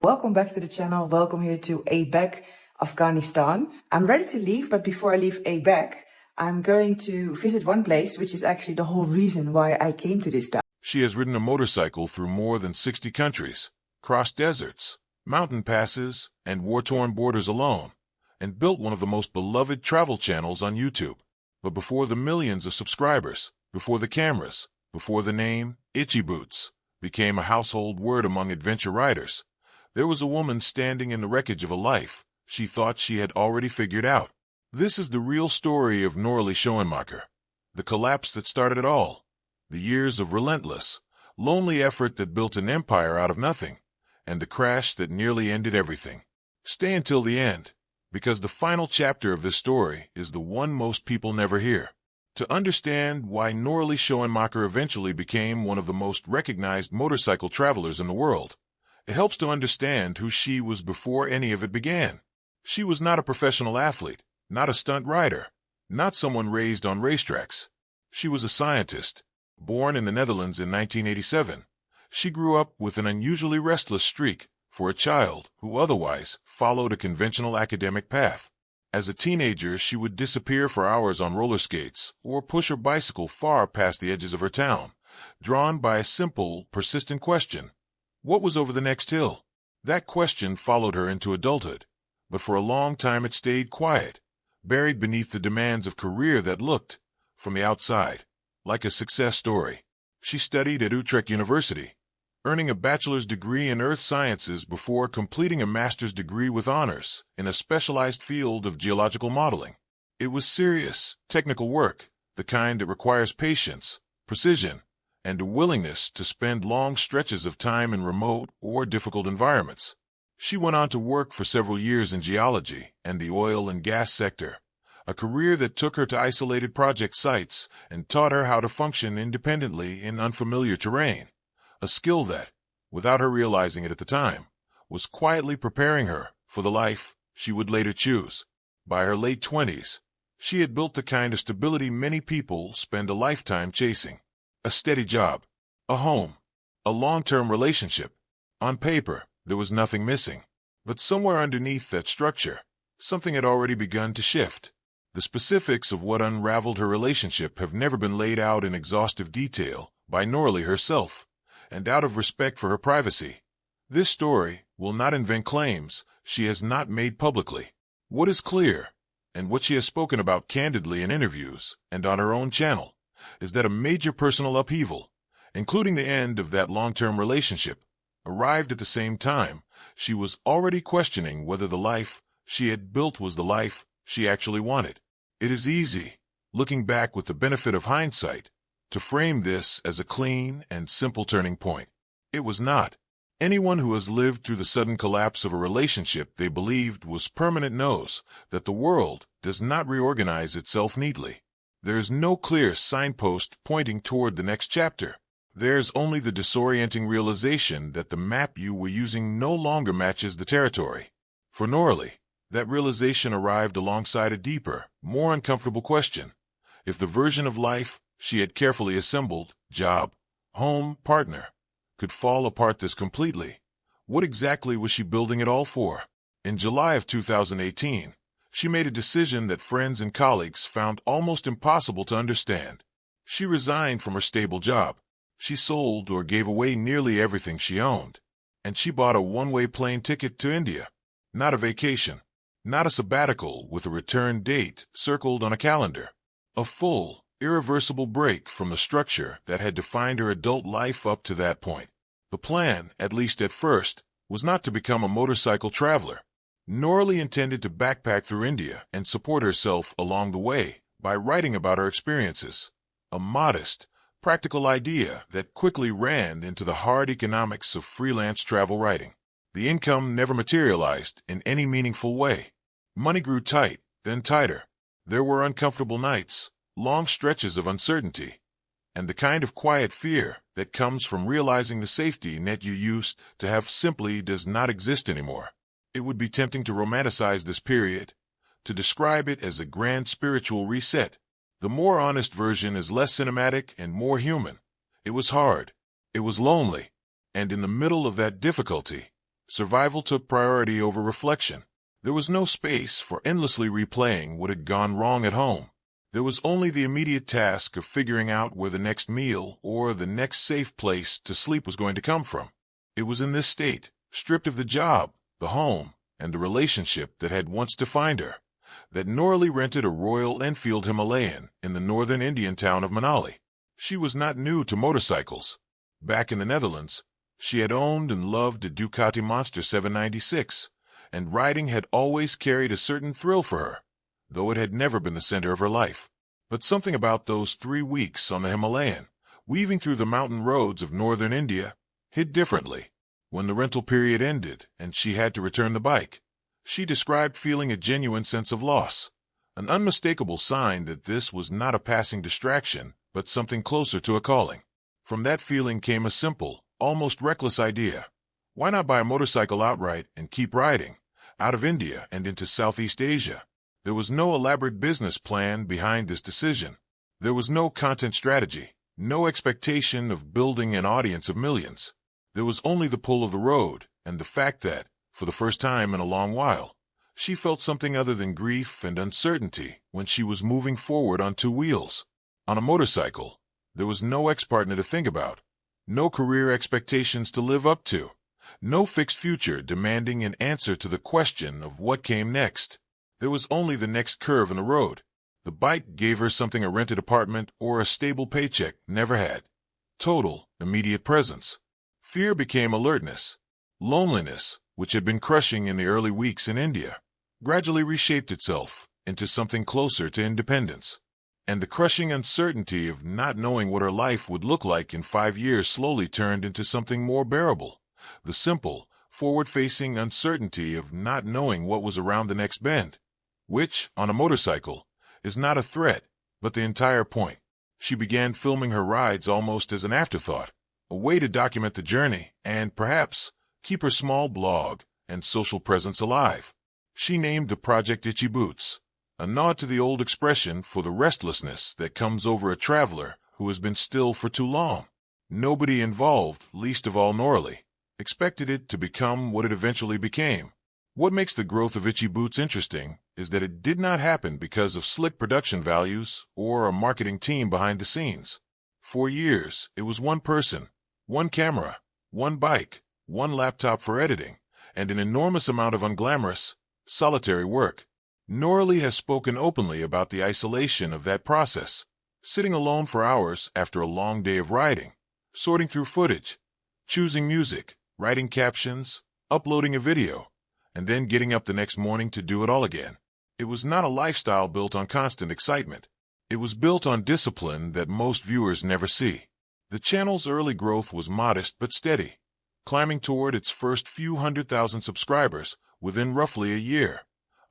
Welcome back to the channel. Welcome here to Abek, Afghanistan. I'm ready to leave, but before I leave Abek, I'm going to visit one place, which is actually the whole reason why I came to this town. She has ridden a motorcycle through more than 60 countries, crossed deserts, mountain passes, and war-torn borders alone, and built one of the most beloved travel channels on YouTube. But before the millions of subscribers, before the cameras, before the name Itchy Boots became a household word among adventure riders, there was a woman standing in the wreckage of a life she thought she had already figured out. This is the real story of Noraly Schoenmaker, the collapse that started it all, the years of relentless, lonely effort that built an empire out of nothing, and the crash that nearly ended everything. Stay until the end, because the final chapter of this story is the one most people never hear. To understand why Noraly Schoenmaker eventually became one of the most recognized motorcycle travelers in the world, it helps to understand who she was before any of it began. She was not a professional athlete, not a stunt rider, not someone raised on racetracks. She was a scientist. Born in the Netherlands in 1987, she grew up with an unusually restless streak for a child who otherwise followed a conventional academic path. As a teenager, she would disappear for hours on roller skates or push her bicycle far past the edges of her town, drawn by a simple, persistent question. What was over the next hill? That question followed her into adulthood, but for a long time it stayed quiet, buried beneath the demands of career that looked, from the outside, like a success story. She studied at Utrecht University, earning a bachelor's degree in earth sciences before completing a master's degree with honors in a specialized field of geological modeling. It was serious, technical work, the kind that requires patience, precision, and a willingness to spend long stretches of time in remote or difficult environments. She went on to work for several years in geology and the oil and gas sector, a career that took her to isolated project sites and taught her how to function independently in unfamiliar terrain, a skill that, without her realizing it at the time, was quietly preparing her for the life she would later choose. By her late 20s, she had built the kind of stability many people spend a lifetime chasing. A steady job, a home, a long-term relationship. On paper, there was nothing missing. But somewhere underneath that structure, something had already begun to shift. The specifics of what unraveled her relationship have never been laid out in exhaustive detail by Noraly herself, and out of respect for her privacy, this story will not invent claims she has not made publicly. What is clear, and what she has spoken about candidly in interviews and on her own channel, is that a major personal upheaval, including the end of that long-term relationship, arrived at the same time she was already questioning whether the life she had built was the life she actually wanted. It is easy, looking back with the benefit of hindsight, to frame this as a clean and simple turning point. It was not. Anyone who has lived through the sudden collapse of a relationship they believed was permanent knows that the world does not reorganize itself neatly. There is no clear signpost pointing toward the next chapter. There's only the disorienting realization that the map you were using no longer matches the territory. For Noraly, that realization arrived alongside a deeper, more uncomfortable question. If the version of life she had carefully assembled, job, home, partner, could fall apart this completely, what exactly was she building it all for? In July of 2018, she made a decision that friends and colleagues found almost impossible to understand. She resigned from her stable job. She sold or gave away nearly everything she owned. And she bought a one-way plane ticket to India. Not a vacation. Not a sabbatical with a return date circled on a calendar. A full, irreversible break from the structure that had defined her adult life up to that point. The plan, at least at first, was not to become a motorcycle traveler. Noraly intended to backpack through India and support herself along the way by writing about her experiences. A modest, practical idea that quickly ran into the hard economics of freelance travel writing. The income never materialized in any meaningful way. Money grew tight, then tighter. There were uncomfortable nights, long stretches of uncertainty, and the kind of quiet fear that comes from realizing the safety net you used to have simply does not exist anymore. It would be tempting to romanticize this period, to describe it as a grand spiritual reset. The more honest version is less cinematic and more human. It was hard. It was lonely. And in the middle of that difficulty, Survival took priority over reflection. There was no space for endlessly replaying what had gone wrong at home. There was only the immediate task of figuring out where the next meal or the next safe place to sleep was going to come from. It was in this state, stripped of the job, the home, and the relationship that had once defined her, that Noraly rented a Royal Enfield Himalayan in the northern Indian town of Noraly. She was not new to motorcycles. Back in the Netherlands, she had owned and loved a Ducati Monster 796, and riding had always carried a certain thrill for her, though it had never been the center of her life. But something about those 3 weeks on the Himalayan, weaving through the mountain roads of northern India, hit differently. When the rental period ended and she had to return the bike, she described feeling a genuine sense of loss, an unmistakable sign that this was not a passing distraction, but something closer to a calling. From that feeling came a simple, almost reckless idea. Why not buy a motorcycle outright and keep riding, out of India and into Southeast Asia? There was no elaborate business plan behind this decision. There was no content strategy, no expectation of building an audience of millions. There was only the pull of the road and the fact that, for the first time in a long while, she felt something other than grief and uncertainty when she was moving forward on 2 wheels. On a motorcycle, there was no ex-partner to think about, no career expectations to live up to, no fixed future demanding an answer to the question of what came next. There was only the next curve in the road. The bike gave her something a rented apartment or a stable paycheck never had. Total, immediate presence. Fear became alertness. Loneliness, which had been crushing in the early weeks in India, gradually reshaped itself into something closer to independence. And the crushing uncertainty of not knowing what her life would look like in 5 years slowly turned into something more bearable. The simple, forward-facing uncertainty of not knowing what was around the next bend, which, on a motorcycle, is not a threat, but the entire point. She began filming her rides almost as an afterthought, a way to document the journey and, perhaps, keep her small blog and social presence alive. She named the project Itchy Boots, a nod to the old expression for the restlessness that comes over a traveler who has been still for too long. Nobody involved, least of all Noraly, expected it to become what it eventually became. What makes the growth of Itchy Boots interesting is that it did not happen because of slick production values or a marketing team behind the scenes. For years, it was one person, one camera, one bike, one laptop for editing, and an enormous amount of unglamorous, solitary work. Noraly has spoken openly about the isolation of that process, sitting alone for hours after a long day of riding, sorting through footage, choosing music, writing captions, uploading a video, and then getting up the next morning to do it all again. It was not a lifestyle built on constant excitement. It was built on discipline that most viewers never see. The channel's early growth was modest but steady, climbing toward its first few 100,000 subscribers within roughly a year,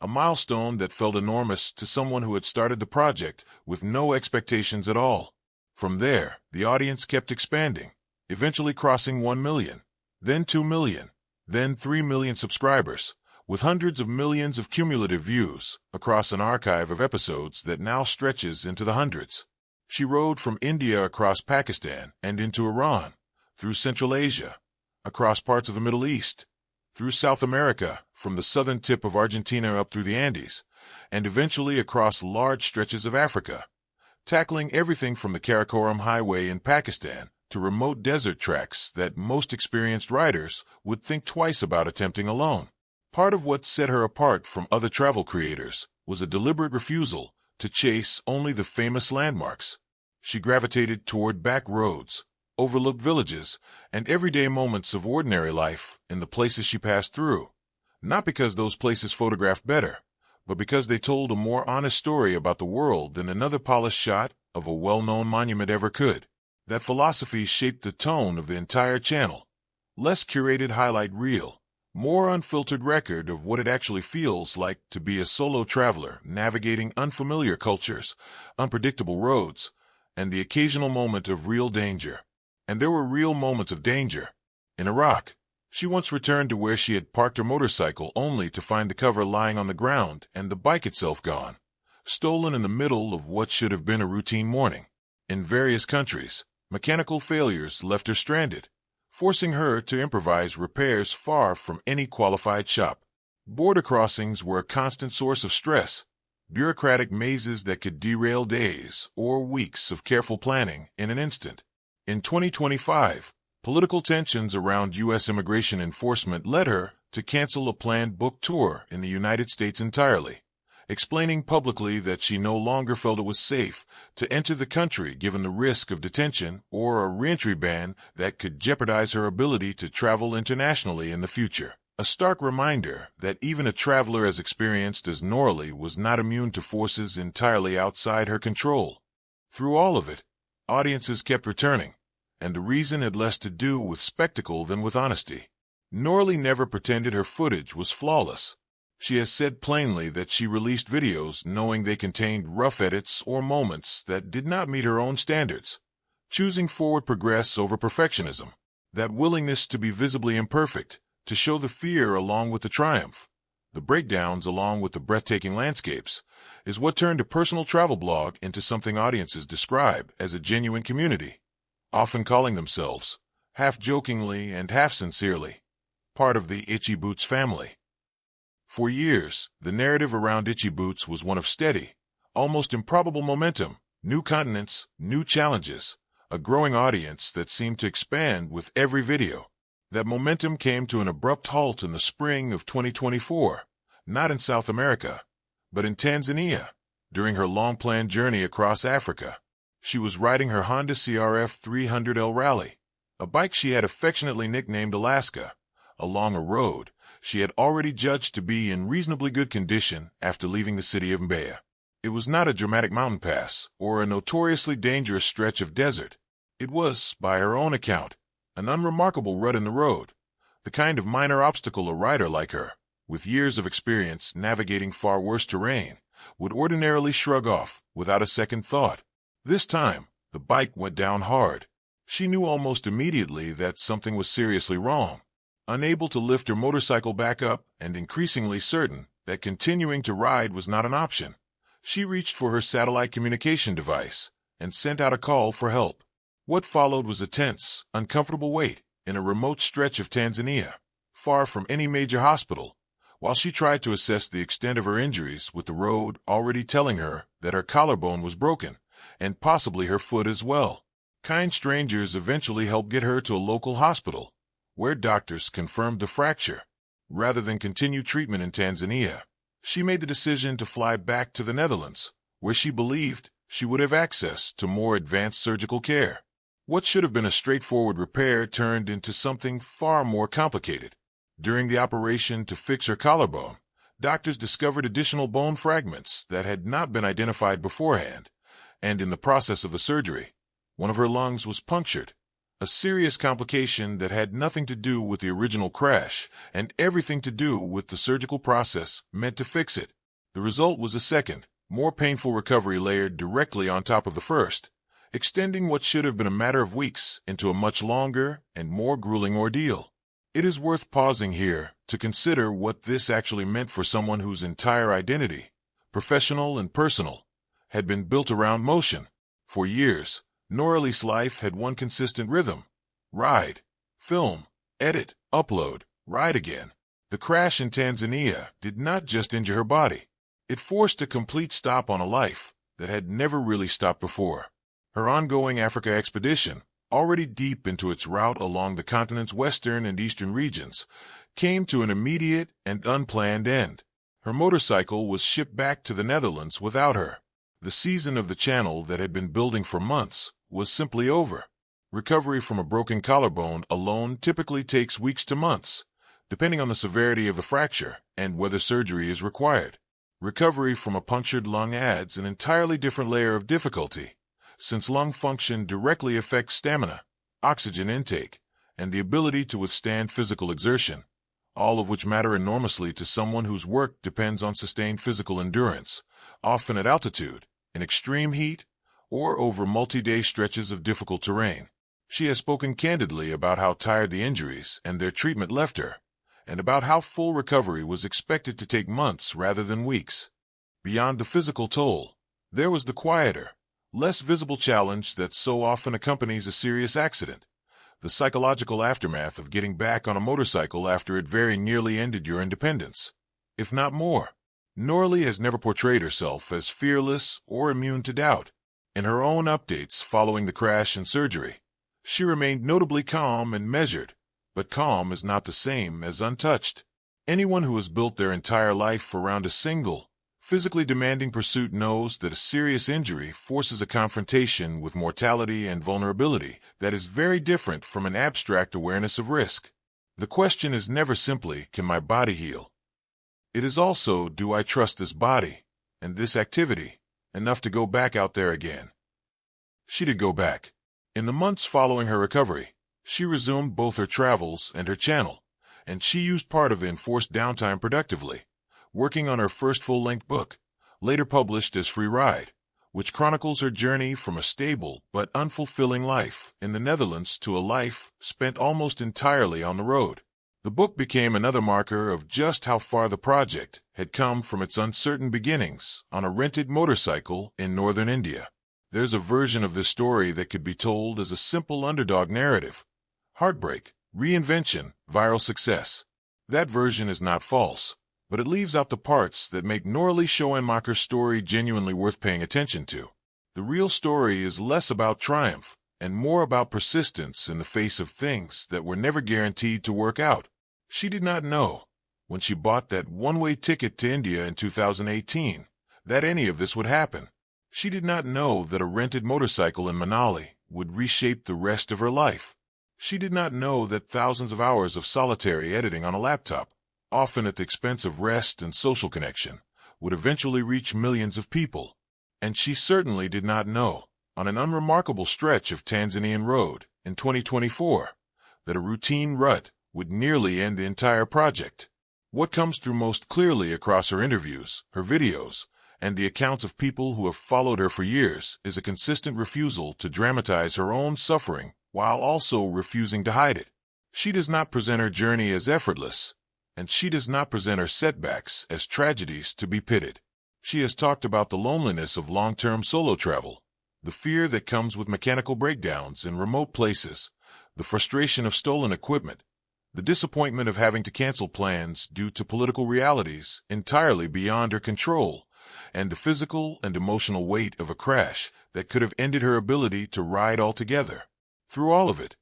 a milestone that felt enormous to someone who had started the project with no expectations at all. From there, the audience kept expanding, eventually crossing 1 million, then 2 million, then 3 million subscribers, with hundreds of millions of cumulative views across an archive of episodes that now stretches into the hundreds. She rode from India across Pakistan and into Iran, through Central Asia, across parts of the Middle East, through South America, from the southern tip of Argentina up through the Andes, and eventually across large stretches of Africa, tackling everything from the Karakoram Highway in Pakistan to remote desert tracks that most experienced riders would think twice about attempting alone. Part of what set her apart from other travel creators was a deliberate refusal to chase only the famous landmarks. She gravitated toward back roads, overlooked villages, and everyday moments of ordinary life in the places she passed through, not because those places photographed better, but because they told a more honest story about the world than another polished shot of a well-known monument ever could. That philosophy shaped the tone of the entire channel. Less curated highlight reel, more unfiltered record of what it actually feels like to be a solo traveler navigating unfamiliar cultures, unpredictable roads, and the occasional moment of real danger. And there were real moments of danger. In Iraq, she once returned to where she had parked her motorcycle only to find the cover lying on the ground and the bike itself gone, stolen in the middle of what should have been a routine morning. In various countries, mechanical failures left her stranded, forcing her to improvise repairs far from any qualified shop. Border crossings were a constant source of stress, bureaucratic mazes that could derail days or weeks of careful planning in an instant. In 2025, political tensions around U.S. immigration enforcement led her to cancel a planned book tour in the United States entirely, explaining publicly that she no longer felt it was safe to enter the country given the risk of detention or a reentry ban that could jeopardize her ability to travel internationally in the future. A stark reminder that even a traveler as experienced as Noraly was not immune to forces entirely outside her control. Through all of it, audiences kept returning, and the reason had less to do with spectacle than with honesty. Noraly never pretended her footage was flawless. She has said plainly that she released videos knowing they contained rough edits or moments that did not meet her own standards, choosing forward progress over perfectionism. That willingness to be visibly imperfect, to show the fear along with the triumph, the breakdowns along with the breathtaking landscapes, is what turned a personal travel blog into something audiences describe as a genuine community, often calling themselves, half-jokingly and half-sincerely, part of the Itchy Boots family. For years, the narrative around Itchy Boots was one of steady, almost improbable momentum, new continents, new challenges, a growing audience that seemed to expand with every video. That momentum came to an abrupt halt in the spring of 2024, not in South America, but in Tanzania, during her long-planned journey across Africa. She was riding her Honda CRF 300L Rally, a bike she had affectionately nicknamed Alaska, along a road she had already judged to be in reasonably good condition after leaving the city of Mbeya. It was not a dramatic mountain pass or a notoriously dangerous stretch of desert. It was, by her own account, an unremarkable rut in the road, the kind of minor obstacle a rider like her, with years of experience navigating far worse terrain, would ordinarily shrug off without a second thought. This time, the bike went down hard. She knew almost immediately that something was seriously wrong. Unable to lift her motorcycle back up and increasingly certain that continuing to ride was not an option, she reached for her satellite communication device and sent out a call for help. What followed was a tense, uncomfortable wait in a remote stretch of Tanzania, far from any major hospital, while she tried to assess the extent of her injuries with the road already telling her that her collarbone was broken, and possibly her foot as well. Kind strangers eventually helped get her to a local hospital, where doctors confirmed the fracture. Rather than continue treatment in Tanzania, she made the decision to fly back to the Netherlands, where she believed she would have access to more advanced surgical care. What should have been a straightforward repair turned into something far more complicated. During the operation to fix her collarbone, doctors discovered additional bone fragments that had not been identified beforehand, and in the process of the surgery, one of her lungs was punctured, a serious complication that had nothing to do with the original crash and everything to do with the surgical process meant to fix it. The result was a second, more painful recovery layered directly on top of the first, extending what should have been a matter of weeks into a much longer and more grueling ordeal. It is worth pausing here to consider what this actually meant for someone whose entire identity, professional and personal, had been built around motion. For years, Noraly's life had one consistent rhythm: ride, film, edit, upload, ride again. The crash in Tanzania did not just injure her body. It forced a complete stop on a life that had never really stopped before. Her ongoing Africa expedition, already deep into its route along the continent's western and eastern regions, came to an immediate and unplanned end. Her motorcycle was shipped back to the Netherlands without her. The season of the channel that had been building for months was simply over. Recovery from a broken collarbone alone typically takes weeks to months, depending on the severity of the fracture and whether surgery is required. Recovery from a punctured lung adds an entirely different layer of difficulty, since lung function directly affects stamina, oxygen intake, and the ability to withstand physical exertion, all of which matter enormously to someone whose work depends on sustained physical endurance, often at altitude, in extreme heat, or over multi-day stretches of difficult terrain. She has spoken candidly about how tired the injuries and their treatment left her, and about how full recovery was expected to take months rather than weeks. Beyond the physical toll, there was the quieter, less visible challenge that so often accompanies a serious accident: the psychological aftermath of getting back on a motorcycle after it very nearly ended your independence, if not more. Noraly has never portrayed herself as fearless or immune to doubt. In her own updates following the crash and surgery, she remained notably calm and measured, but calm is not the same as untouched. Anyone who has built their entire life around a single, physically demanding pursuit knows that a serious injury forces a confrontation with mortality and vulnerability that is very different from an abstract awareness of risk. The question is never simply, can my body heal? It is also, do I trust this body and this activity enough to go back out there again? She did go back. In the months following her recovery, she resumed both her travels and her channel, and she used part of the enforced downtime productively, working on her first full-length book, later published as Free Ride, which chronicles her journey from a stable but unfulfilling life in the Netherlands to a life spent almost entirely on the road. The book became another marker of just how far the project had come from its uncertain beginnings on a rented motorcycle in northern India. There's a version of this story that could be told as a simple underdog narrative. Heartbreak, reinvention, viral success. That version is not false, but it leaves out the parts that make Noraly Schoenmaker's story genuinely worth paying attention to. The real story is less about triumph and more about persistence in the face of things that were never guaranteed to work out. She did not know, when she bought that one-way ticket to India in 2018, that any of this would happen. She did not know that a rented motorcycle in Manali would reshape the rest of her life. She did not know that thousands of hours of solitary editing on a laptop, often at the expense of rest and social connection, would eventually reach millions of people. And she certainly did not know, on an unremarkable stretch of Tanzanian road in 2024, that a routine rut would nearly end the entire project. What comes through most clearly across her interviews, her videos, and the accounts of people who have followed her for years is a consistent refusal to dramatize her own suffering while also refusing to hide it. She does not present her journey as effortless, and she does not present her setbacks as tragedies to be pitted. She has talked about the loneliness of long-term solo travel, the fear that comes with mechanical breakdowns in remote places, the frustration of stolen equipment, the disappointment of having to cancel plans due to political realities entirely beyond her control, and the physical and emotional weight of a crash that could have ended her ability to ride altogether. Through all of it,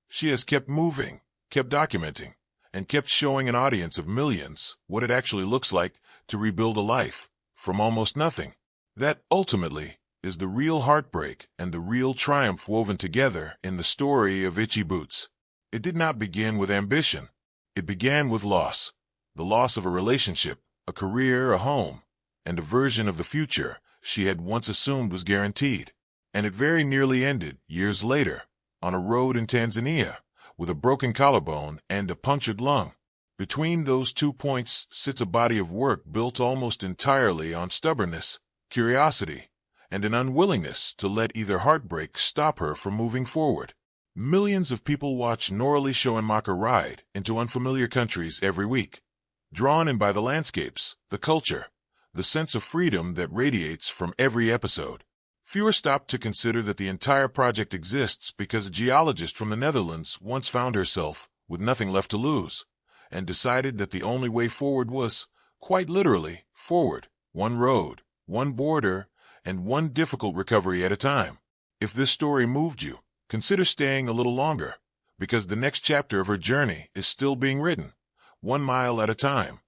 she has kept moving, kept documenting, and kept showing an audience of millions what it actually looks like to rebuild a life from almost nothing. That, ultimately, is the real heartbreak and the real triumph woven together in the story of Itchy Boots. It did not begin with ambition. It began with loss. The loss of a relationship, a career, a home, and a version of the future she had once assumed was guaranteed. And it very nearly ended, years later, on a road in Tanzania, with a broken collarbone and a punctured lung. Between those 2 points sits a body of work built almost entirely on stubbornness, curiosity, and an unwillingness to let either heartbreak stop her from moving forward. Millions of people watch Noraly Schoenmaker ride into unfamiliar countries every week, drawn in by the landscapes, the culture, the sense of freedom that radiates from every episode. Fewer stop to consider that the entire project exists because a geologist from the Netherlands once found herself with nothing left to lose, and decided that the only way forward was, quite literally, forward, one road, one border, and one difficult recovery at a time. If this story moved you, consider staying a little longer, because the next chapter of her journey is still being written, 1 mile at a time.